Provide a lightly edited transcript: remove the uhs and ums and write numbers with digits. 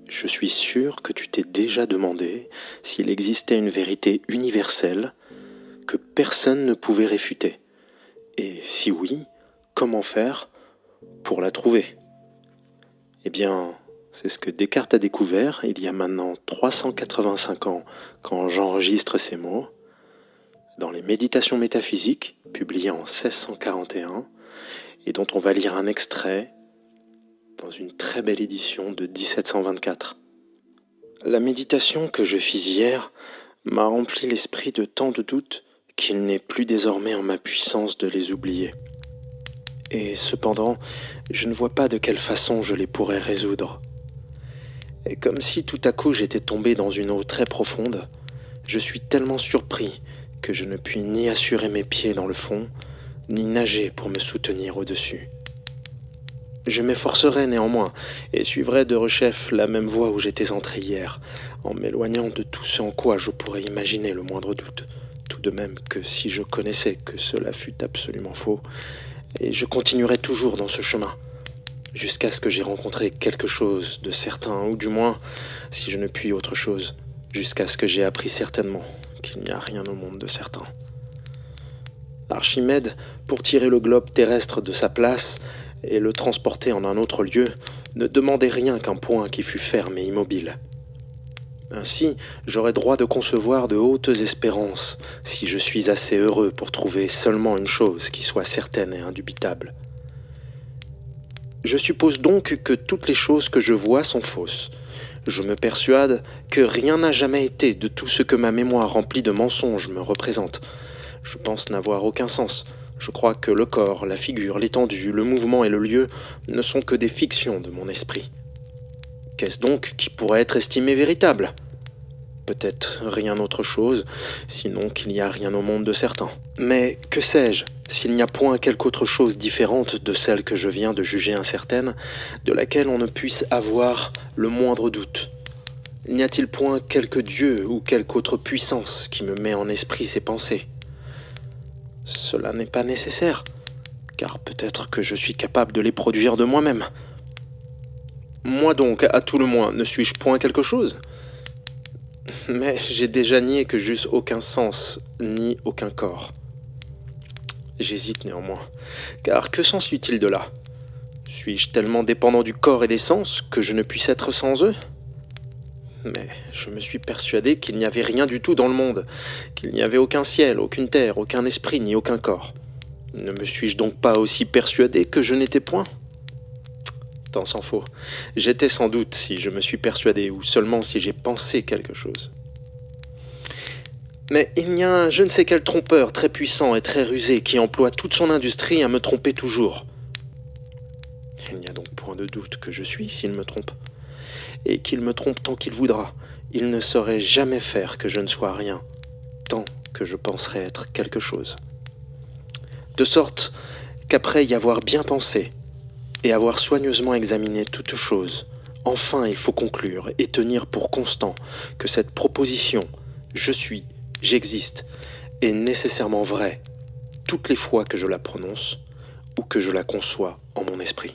Je suis sûr que tu t'es déjà demandé s'il existait une vérité universelle que personne ne pouvait réfuter. Et si oui, comment faire pour la trouver? Eh bien, c'est ce que Descartes a découvert il y a maintenant 385 ans quand j'enregistre ces mots, dans les Méditations métaphysiques, publiées en 1641, et dont on va lire un extrait dans une très belle édition de 1724. La méditation que je fis hier m'a rempli l'esprit de tant de doutes qu'il n'est plus désormais en ma puissance de les oublier. Et cependant, je ne vois pas de quelle façon je les pourrais résoudre. Et comme si tout à coup j'étais tombé dans une eau très profonde, je suis tellement surpris que je ne puis ni assurer mes pieds dans le fond, ni nager pour me soutenir au-dessus. Je m'efforcerai néanmoins et suivrai de rechef la même voie où j'étais entré hier, en m'éloignant de tout ce en quoi je pourrais imaginer le moindre doute, tout de même que si je connaissais que cela fût absolument faux, et je continuerai toujours dans ce chemin, jusqu'à ce que j'aie rencontré quelque chose de certain, ou du moins, si je ne puis autre chose, jusqu'à ce que j'aie appris certainement qu'il n'y a rien au monde de certain. Archimède, pour tirer le globe terrestre de sa place et le transporter en un autre lieu, ne demandait rien qu'un point qui fût ferme et immobile. Ainsi, j'aurais droit de concevoir de hautes espérances si je suis assez heureux pour trouver seulement une chose qui soit certaine et indubitable. Je suppose donc que toutes les choses que je vois sont fausses. Je me persuade que rien n'a jamais été de tout ce que ma mémoire remplie de mensonges me représente. Je pense n'avoir aucun sens. Je crois que le corps, la figure, l'étendue, le mouvement et le lieu ne sont que des fictions de mon esprit. Qu'est-ce donc qui pourrait être estimé véritable? Peut-être rien autre chose, sinon qu'il n'y a rien au monde de certain. Mais que sais-je, s'il n'y a point quelque autre chose différente de celle que je viens de juger incertaine, de laquelle on ne puisse avoir le moindre doute? N'y a-t-il point quelque dieu ou quelque autre puissance qui me met en esprit ces pensées? Cela n'est pas nécessaire, car peut-être que je suis capable de les produire de moi-même. Moi donc, à tout le moins, ne suis-je point quelque chose? Mais j'ai déjà nié que j'eusse aucun sens, ni aucun corps. J'hésite néanmoins, car que s'ensuit-il de là? Suis-je tellement dépendant du corps et des sens que je ne puisse être sans eux? Mais je me suis persuadé qu'il n'y avait rien du tout dans le monde, qu'il n'y avait aucun ciel, aucune terre, aucun esprit, ni aucun corps. Ne me suis-je donc pas aussi persuadé que je n'étais point? Tant s'en faut. J'étais sans doute si je me suis persuadé, ou seulement si j'ai pensé quelque chose. Mais il y a un je ne sais quel trompeur très puissant et très rusé qui emploie toute son industrie à me tromper toujours. Il n'y a donc point de doute que je suis s'il me trompe. Et qu'il me trompe tant qu'il voudra, il ne saurait jamais faire que je ne sois rien, tant que je penserai être quelque chose. De sorte qu'après y avoir bien pensé, et avoir soigneusement examiné toute chose, enfin il faut conclure et tenir pour constant que cette proposition « je suis, j'existe » est nécessairement vraie toutes les fois que je la prononce ou que je la conçois en mon esprit.